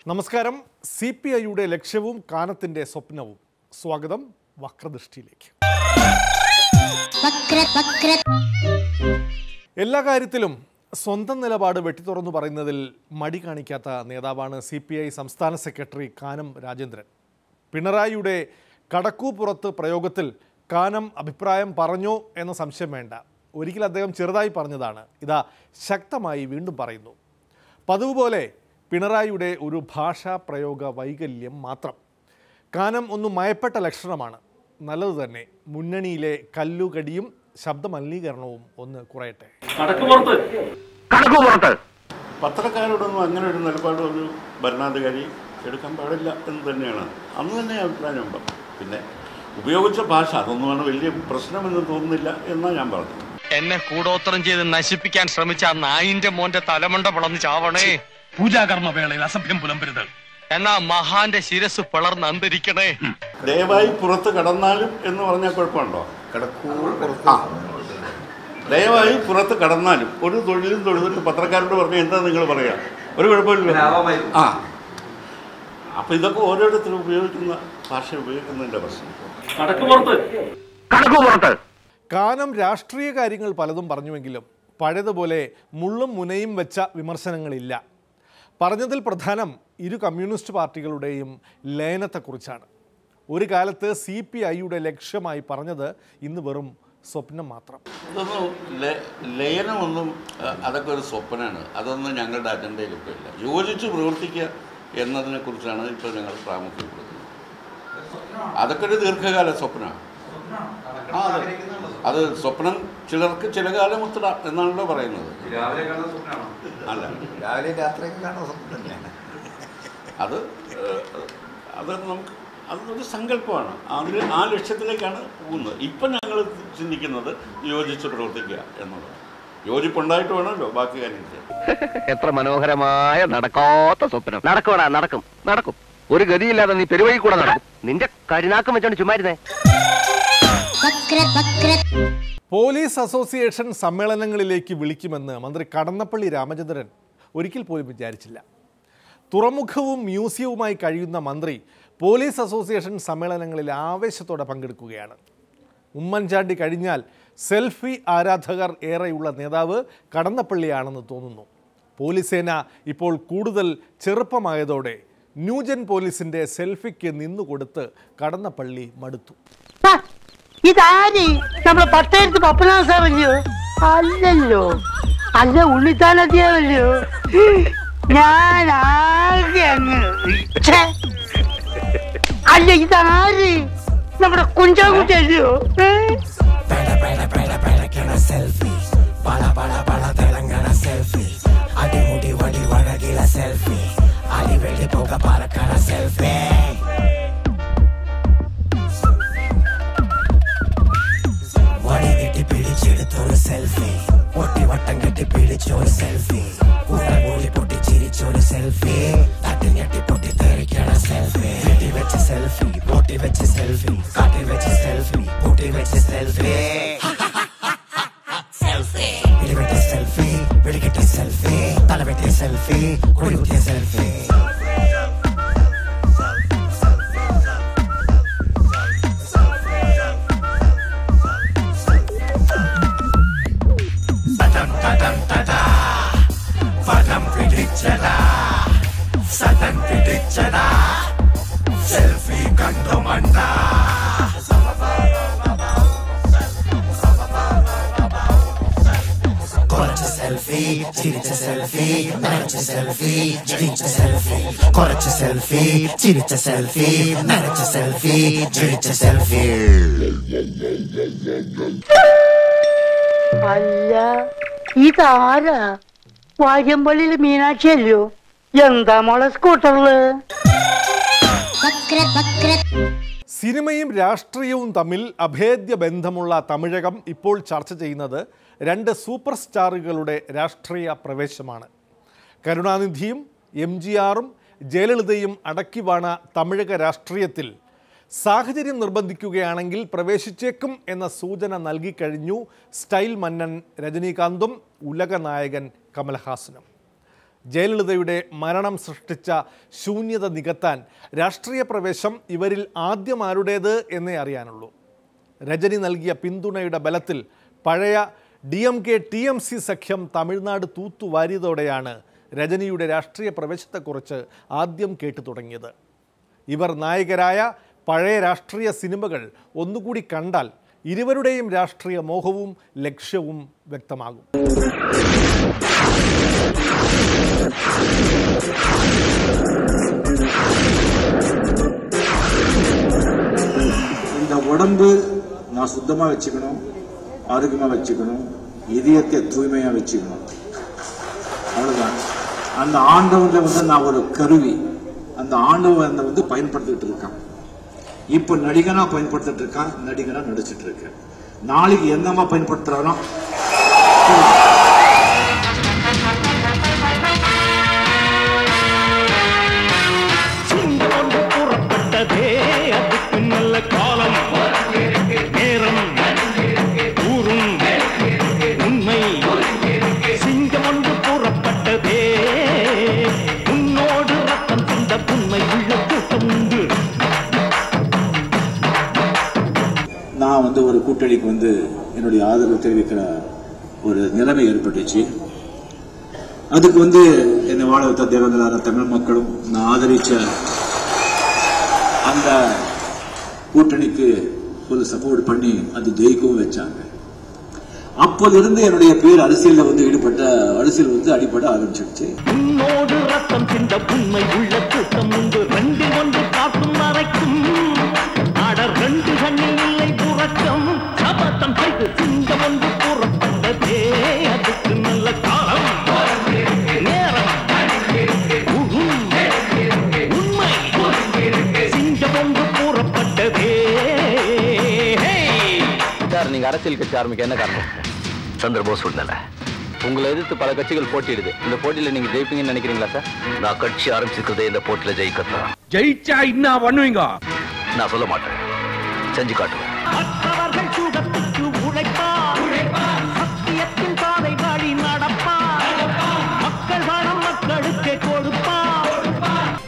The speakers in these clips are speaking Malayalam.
നമസ്കാരം. CPIയുടെ ലക്ഷ്യവും കാനത്തിന്റെ സ്വപ്നവും. സ്വാഗതം വക്രദൃഷ്ടിയിലേക്ക്. എല്ലാ കാര്യത്തിലും സ്വന്തം നിലപാട് വെട്ടിത്തുറന്നു പറയുന്നതിൽ മടി കാണിക്കാത്ത നേതാവാണ് CPI സംസ്ഥാന സെക്രട്ടറി കാനം രാജേന്ദ്രൻ. പിണറായിയുടെ കടക്കൂപ്പുറത്ത് പ്രയോഗത്തിൽ കാനം അഭിപ്രായം പറഞ്ഞോ എന്ന സംശയം വേണ്ട. ഒരിക്കൽ അദ്ദേഹം ചെറുതായി പറഞ്ഞതാണ്. ഇതാ ശക്തമായി വീണ്ടും പറയുന്നു. പതിവ് പോലെ പിണറായിയുടെ ഒരു ഭാഷാ പ്രയോഗ വൈകല്യം മാത്രം. കാനം ഒന്ന് മയപ്പെട്ട ലക്ഷണമാണ്. നല്ലത് തന്നെ. മുന്നണിയിലെ കല്ലുകടിയും ശബ്ദമലിനീകരണവും ഒന്ന് കുറയട്ടെ. പത്രക്കാരോടൊന്നും അങ്ങനെ ഒരു നിലപാട് ഒരു ഭരണാധികാരി എടുക്കാൻ പാടില്ല എന്ന് തന്നെയാണ് അന്ന് തന്നെ അഭിപ്രായമുണ്ട്. പിന്നെ ഉപയോഗിച്ച ഭാഷ അതൊന്നുമാണ് വലിയ പ്രശ്നമെന്ന് തോന്നുന്നില്ല എന്നാണ് ഞാൻ പറഞ്ഞത്. എന്നെ കൂടോത്രം ചെയ്ത് നശിപ്പിക്കാൻ ശ്രമിച്ച ആ നായിന്റെ മോന്റെ തലമണ്ട പിളർന്ന് ചാവണേ. പൂജാകർമ്മ വേളയിൽ അസഭ്യം പുലമ്പരുത്. എന്നാ മഹാന്റെ ശിരസ് പിളർന്ന് അന്തരിക്കണേ. ദയവായി പുറത്ത് കടന്നാലും എന്ന് പറഞ്ഞാൽ കുഴപ്പമുണ്ടോ? ദയവായി പുറത്ത് കടന്നാലും ഒരു തൊഴിലും തൊഴിലിട്ട് പത്രക്കാരോട് പറഞ്ഞാൽ എന്താ നിങ്ങൾ പറയാ? ഒരു കുഴപ്പമില്ല. അപ്പൊ ഇതൊക്കെ ഓരോരുത്തരും ഉപയോഗിക്കുന്ന ഭാഷ ഉപയോഗിക്കുന്നതിന്റെ പ്രശ്നം. കാനം രാഷ്ട്രീയ കാര്യങ്ങൾ പലതും പറഞ്ഞുവെങ്കിലും പഴയതുപോലെ മുള്ളും മുനയും വെച്ച വിമർശനങ്ങളില്ല. പറഞ്ഞതിൽ പ്രധാനം ഇരു കമ്മ്യൂണിസ്റ്റ് പാർട്ടികളുടെയും ലയനത്തെക്കുറിച്ചാണ്. ഒരു കാലത്ത് CPIയുടെ ലക്ഷ്യമായി പറഞ്ഞത് ഇന്ന് വെറും സ്വപ്നം മാത്രം. ഇതൊന്നും ലയനമൊന്നും അതൊക്കെ ഒരു സ്വപ്നമാണ്. അതൊന്നും ഞങ്ങളുടെ അജണ്ടയിലൊക്കെ ഇല്ല. യോജിച്ച് പ്രവർത്തിക്കുക എന്നതിനെക്കുറിച്ചാണ് ഇപ്പോൾ ഞങ്ങൾ പ്രാമുഖ്യം കൊടുക്കുന്നത്. അതൊക്കെ ഒരു ദീർഘകാല സ്വപ്നമാണ്. അതെ, അത് സ്വപ്നം ചിലർക്ക് ചില കാലം ഒത്തിടാം എന്നാണല്ലോ പറയുന്നത്. അല്ല, രാവിലെ രാത്രിയൊക്കെ കാണുന്ന സ്വപ്നം തന്നെയാണ് അത്. നമുക്ക് അതൊരു സങ്കല്പമാണ്. അതിൽ ആ ലക്ഷ്യത്തിലേക്കാണ് പോകുന്നത്. ഇപ്പം ഞങ്ങൾ ചിന്തിക്കുന്നത് യോജിച്ച് പ്രവർത്തിക്കുക എന്നുള്ളത്. യോജിപ്പുണ്ടായിട്ട് വേണമല്ലോ ബാക്കി കാര്യം ചെയ്യാൻ. എത്ര മനോഹരമായ നടക്കാത്ത സ്വപ്നം. നടക്കും. ഒരു ഗതിയില്ലാതെ നീ പെരുവഴി കൂടെ നടക്കും. നിന്റെ കരിനാക്കം വെച്ചോണ്ട് ചുമ്മാരുന്നേ. പോലീസ് അസോസിയേഷൻ സമ്മേളനങ്ങളിലേക്ക് വിളിക്കുമെന്ന് മന്ത്രി കടന്നപ്പള്ളി രാമചന്ദ്രൻ ഒരിക്കൽ പോലും വിചാരിച്ചില്ല. തുറമുഖവും മ്യൂസിയവുമായി കഴിയുന്ന മന്ത്രി പോലീസ് അസോസിയേഷൻ സമ്മേളനങ്ങളിൽ ആവേശത്തോടെ പങ്കെടുക്കുകയാണ്. ഉമ്മൻചാണ്ടി കഴിഞ്ഞാൽ സെൽഫി ആരാധകർ ഏറെയുള്ള നേതാവ് കടന്നപ്പള്ളിയാണെന്ന് തോന്നുന്നു. പോലീസ് സേന ഇപ്പോൾ കൂടുതൽ ചെറുപ്പമായതോടെ ന്യൂജൻ പോലീസിന്റെ സെൽഫിക്ക് നിന്നുകൊടുത്ത് കടന്നപ്പള്ളി മടുത്തു. ഇതാര് നമ്മളെ പട്ടയത്ത് പപ്പനാസാവല്ലോ? അല്ലല്ലോ, അല്ല ഉണ്ണിത്താനത്തിയാവല്ലോ. ഞാൻ ആകെ അങ്ങ് അല്ല, ഇതാര് നമ്മുടെ കുഞ്ചാകുട്ടിയല്ലോ? അടിമുടി വടി വഴകില സെൽഫി, അടിവെള്ളി പോക പറക്കണ സെൽഫി. വടി കെട്ടി പിടിച്ചെടുത്തൊരു സെൽഫി, ഒട്ടിവട്ടം കെട്ടി പിടിച്ചൊരു സെൽഫി, ഉടകൂടി പൊട്ടി ചിരിച്ചൊരു സെൽഫി, തട്ടി ഞെട്ടി പൊട്ടി തെറിക്കണ സെൽഫി. കെട്ടി വെച്ച സെൽഫി, പൊട്ടി വെച്ച സെൽഫി, കാട്ടി വെച്ച സെൽഫി, പൊട്ടി വെച്ച സെൽഫി. ഇടിവെട്ടിയ സെൽഫി, വെടികെട്ടിയ സെൽഫി, തലവെട്ടിയ സെൽഫി, കുടികുത്തിയ സെൽഫി. സെൽഫി കണ്ടു മണ്ട. കുറച്ച് സെൽഫി, ചിരിച്ച സെൽഫി, നരച്ച സെൽഫി, ചിരിച്ച സെൽഫി. കുറച്ച് സെൽഫി, ചിരിച്ച സെൽഫി, നരച്ച സെൽഫി, ചിരിച്ച സെൽഫി. അല്ല, ഇതാരാ? വാര്യമ്പള്ളിയിൽ മീനാക്ഷിയല്ലോ. എന്താ മോളെ സ്കൂട്ടറില്? സിനിമയും രാഷ്ട്രീയവും തമ്മിൽ അഭേദ്യ ബന്ധമുള്ള തമിഴകം ഇപ്പോൾ ചർച്ച ചെയ്യുന്നത് രണ്ട് സൂപ്പർ സ്റ്റാറുകളുടെ രാഷ്ട്രീയ പ്രവേശമാണ്. കരുണാനിധിയും MGRും ജയലളിതയും അടക്കിവാണ തമിഴക രാഷ്ട്രീയത്തിൽ സാഹചര്യം നിർബന്ധിക്കുകയാണെങ്കിൽ പ്രവേശിച്ചേക്കും എന്ന സൂചന നൽകിക്കഴിഞ്ഞു സ്റ്റൈൽ മന്നൻ രജനീകാന്തും ഉലക നായകൻ കമൽഹാസനും. ജയലളിതയുടെ മരണം സൃഷ്ടിച്ച ശൂന്യത നികത്താൻ രാഷ്ട്രീയ പ്രവേശം ഇവരിൽ ആദ്യം ആരുടേത് എന്നേ അറിയാനുള്ളൂ. രജനി നൽകിയ പിന്തുണയുടെ ബലത്തിൽ പഴയ DMK TMC സഖ്യം തമിഴ്നാട് തൂത്തുവാരിയതോടെയാണ് രജനിയുടെ രാഷ്ട്രീയ പ്രവേശത്തെക്കുറിച്ച് ആദ്യം കേട്ടു തുടങ്ങിയത്. ഇവർ നായകരായ പഴയ രാഷ്ട്രീയ സിനിമകൾ ഒന്നുകൂടി കണ്ടാൽ ഇരുവരുടെയും രാഷ്ട്രീയ മോഹവും ലക്ഷ്യവും വ്യക്തമാകും. இந்த உடம்பு நான் சுத்தமாக வச்சுக்கணும், ஆரோக்கியமாக வச்சுக்கணும், இதயத்தை தூய்மையாக வச்சுக்கணும். அவ்வளோதான். அந்த ஆண்டவனில் வந்து நான் ஒரு கருவி, அந்த ஆண்டவன் வந்து பயன்படுத்திட்டு இருக்கான். இப்போ நடிகனா பயன்படுத்திட்டு இருக்கான், நடிகனா நடிச்சிட்டு இருக்கேன். நாளைக்கு என்னமா பயன்படுத்துறானோ நான் வந்து ஒரு கூட்டணிக்கு வந்து என்னுடைய ஆதரவு தெரிவிக்கிற ஒரு நிலைமை ஏற்பட்டுச்சு. அதுக்கு வந்து என்னை வாழ வைத்த தேவேந்திர தமிழ் மக்களும் நான் ஆதரிச்ச அந்த கூட்டணிக்கு ஒரு சப்போர்ட் பண்ணி அது ஜெயிக்கவும் வச்சாங்க. அப்போதிருந்து என்னுடைய பேர் அரசியல் வந்து அரசியல் வந்து அடிபட ஆரம்பிச்சிருச்சு. நீங்க அரசியல் கட்சி ஆரம்பிக்க என்ன காரணம்? சந்திரபோஸ் சூழ்நிலை. உங்களை எதிர்த்து பல கட்சிகள் போட்டியிடுது. இந்த போட்டியில நீங்க ஜெயிப்பீங்கன்னு நினைக்கிறீங்களா சார்? நான் கட்சி ஆரம்பிச்சிருக்கிறதே இந்த போட்டியில ஜெயிக்கத்தான். ஜெயிச்சா என்ன பண்ணுவீங்க? நான் சொல்ல மாட்டேன், செஞ்சு காட்டுவேன்.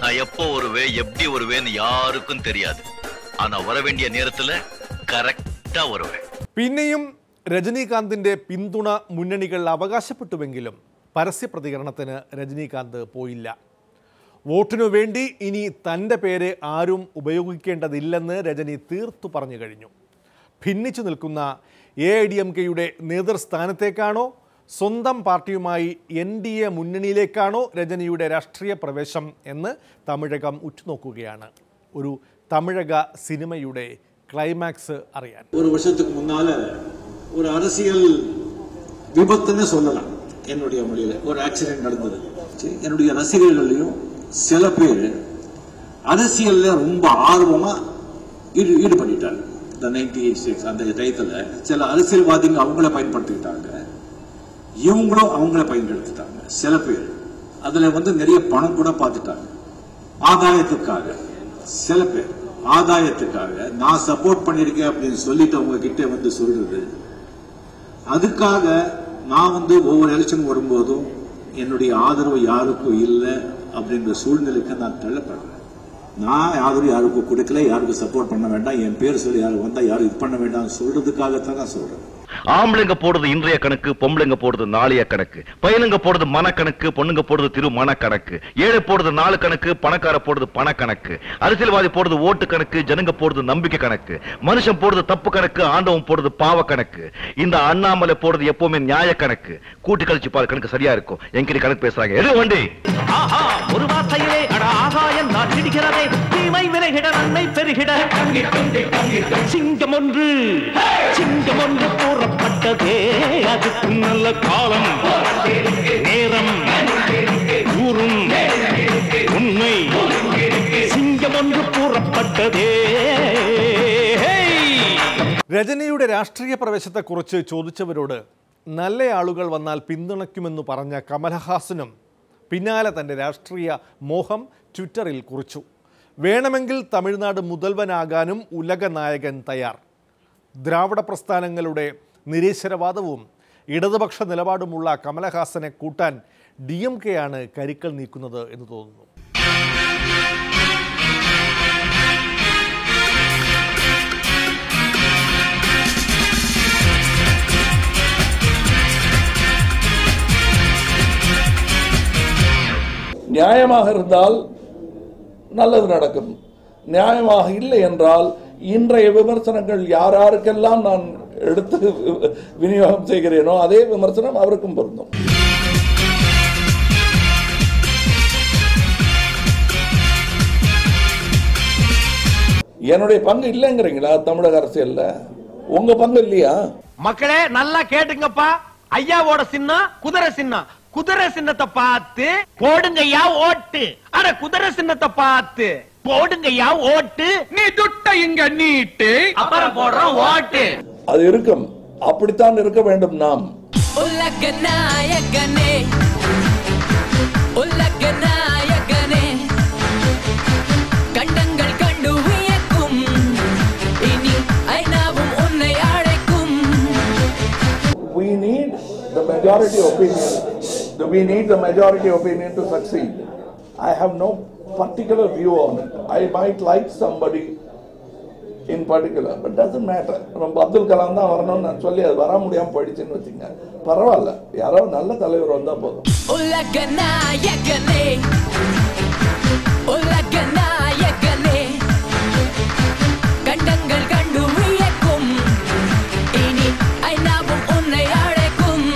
நான் எப்போ வருவேன், எப்படி வருவேன்னு யாருக்கும் தெரியாது. ஆனா வர வேண்டிய நேரத்துல കറക്റ്റാ വരുവേ. പിന്നെയും രജനീകാന്തിൻ്റെ പിന്തുണ മുന്നണികൾ അവകാശപ്പെട്ടുവെങ്കിലും പരസ്യ പ്രതികരണത്തിന് രജനീകാന്ത് പോയില്ല. വോട്ടിനു വേണ്ടി ഇനി തൻ്റെ പേര് ആരും ഉപയോഗിക്കേണ്ടതില്ലെന്ന് രജനി തീർത്തു പറഞ്ഞു കഴിഞ്ഞു. ഭിന്നിച്ചു നിൽക്കുന്ന AIDMKയുടെ നേതൃസ്ഥാനത്തേക്കാണോ സ്വന്തം പാർട്ടിയുമായി NDA മുന്നണിയിലേക്കാണോ രജനിയുടെ രാഷ്ട്രീയ പ്രവേശം എന്ന് തമിഴകം ഉറ്റുനോക്കുകയാണ്. ഒരു തമിഴക സിനിമയുടെ கிளைமேக்ஸ் அறியான். ஒரு வருஷத்துக்கு முன்னால ஒரு அரசியல் விபத்துன்னு சொல்லலாம். என்னுடைய மொழியில ஒரு ஆக்சிடென்ட் நடந்தது. என்னுடைய ரசிகர்களையும் சில பேர் அரசியல்ல ரொம்ப ஆர்வமா ஈடுபட்டாங்க. இந்த 1986 அந்த டயத்துல சில அரசியல்வாதிகள் அவங்கள பயன்படுத்திக்கிட்டாங்க, இவங்களும் அவங்கள பயன்படுத்திட்டாங்க. சில பேர் அதுல வந்து நிறைய பணம் கூட பார்த்துட்டாங்க ஆதாயத்துக்காக. சில பேர் ஆதாயத்துக்காக நான் சப்போர்ட் பண்ணிருக்கேன் அப்படின்னு சொல்லிட்டு அவங்க கிட்ட வந்து சொல்றது. அதுக்காக நான் வந்து ஒவ்வொரு எலெக்ஷன் வரும்போதும் என்னுடைய ஆதரவு யாருக்கும் இல்லை அப்படின்ற சூழ்நிலைக்கு நான் தள்ளப்படுறேன். நான் ஆதரவு யாருக்கும் கொடுக்கல, யாருக்கும் சப்போர்ட் பண்ண வேண்டாம், என் பேர் சொல்லி யாரும் வந்தா யாரும் இது பண்ண வேண்டாம் சொல்றதுக்காகத்தான் நான் சொல்றேன். ஆம்பளைங்க போடுறது இன்றைய கணக்கு, பொம்பளைங்க போடுறது நாளைய கணக்கு, பையனுங்க போடுறது மனக்கணக்கு, பொண்ணுங்க போடுறது திரு மனக்கணக்கு, ஏழை போடுறது நாலு கணக்கு, பணக்கார போடுறது பண கணக்கு, அரசியல்வாதி போடுறது ஓட்டு கணக்கு, ஜனங்க போடுறது நம்பிக்கை கணக்கு, மனுஷன் போடுறது தப்பு கணக்கு, ஆண்டவன் போடுறது பாவ கணக்கு, இந்த அண்ணாமலை போடுறது எப்பவுமே நியாய கணக்கு. கூட்டி கழிச்சு பாரு கணக்கு சரியா இருக்கும். என்கிட்ட கணக்கு பேசுறாங்க. எது வண்டி ஒரு வார்த்தையிலே ஆகாயம் நாட்டிடுகிறதே, தீமை விலகிட நன்மை பெருகிட சிங்கம் ஒன்று கூறப்பட்டதே, அதுக்கு நல்ல காலம் நேரம் ஊரும் உண்மை சிங்கம் ஒன்று கூறப்பட்டதே. രജനിയുടെ രാഷ്ട്രീയ പ്രവേശത്തെക്കുറിച്ച് ചോദിച്ചവരോട് നല്ല ആളുകൾ വന്നാൽ പിന്തുണയ്ക്കുമെന്ന് പറഞ്ഞ കമൽഹാസനും പിന്നാലെ തൻ്റെ രാഷ്ട്രീയ മോഹം ട്വിറ്ററിൽ കുറിച്ചു. വേണമെങ്കിൽ തമിഴ്നാട് മുതൽവനാകാനും ഉലക നായകൻ തയ്യാർ. ദ്രാവിഡ പ്രസ്ഥാനങ്ങളുടെ നിരീശ്വരവാദവും ഇടതുപക്ഷ നിലപാടുമുള്ള കമൽഹാസനെ കൂട്ടാൻ DMK ആണ് കരുക്കൾ നീക്കുന്നത് എന്ന് തോന്നുന്നു. நியாயமாக இருந்தால் நல்லது நடக்கும். நியாயமாக இல்லை என்றால் இன்றைய விமர்சனங்கள் யாருக்கெல்லாம் நான் எடுத்து விநியோகம் செய்கிறேனோ அதே விமர்சனம் அவருக்கும் பொருந்தும். என்னுடைய பங்கு இல்லைங்கிறீங்களா தமிழக அரசியல்ல? உங்க பங்கு இல்லையா? மக்களே நல்லா கேட்டுங்கப்பா. ஐயாவோட சின்னம் குதிரை சின்னம். குதிரை சின்னத்தை பார்த்து போடுங்கய்யா ஓட்டு. அட குதிரை சின்னத்தை பார்த்து போடுங்கய்யா ஓட்டு. நீ துட்ட இங்க நீட்டு அப்புறம் போடுறோம் ஓட்டு. அது இருக்கும். அப்படித்தான் இருக்க வேண்டும். நாம் உலகநாயகனே உலகநாயகனே கண்டங்கள் கண்டு வியக்கும் இனி ஐநாவும் உன்னை அழைக்கும். we need the majority opinion. We need the majority opinion to succeed. I have no particular view on it. I might like somebody in particular, but doesn't matter. நம்ம அப்துல் கலாம் தான் வரணும்னு நான் சொல்லி அது வர முடியாம போயிடுச்சுன்னு வச்சுங்க, பரவாயில்ல, யாரோ நல்ல தலைவர் வந்தா போதும். உலகநாயகனே உலகநாயகனே கண்டங்கள் கண்டு வியக்கும் இனி ஐநாவும் உன்னை அழைக்கும்.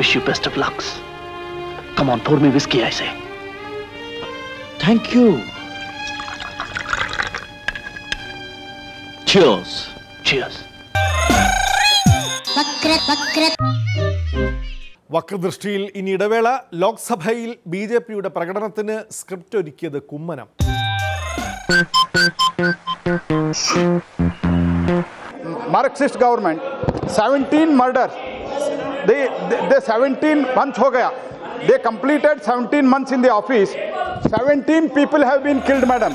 Wish you best of lucks. Come on, pour me whiskey, I say. Thank you. Cheers. Cheers. വക്രദൃഷ്ടിയിൽ ഇനി ഇടവേള. ലോക്സഭയിൽ BJPയുടെ പ്രകടനത്തിന് സ്ക്രിപ്റ്റ് ഒരുക്കിയത് Kummanam. Marxist government 17 murder they 17 months हो गया. They completed 17 months in the office. 17 people have been killed, madam.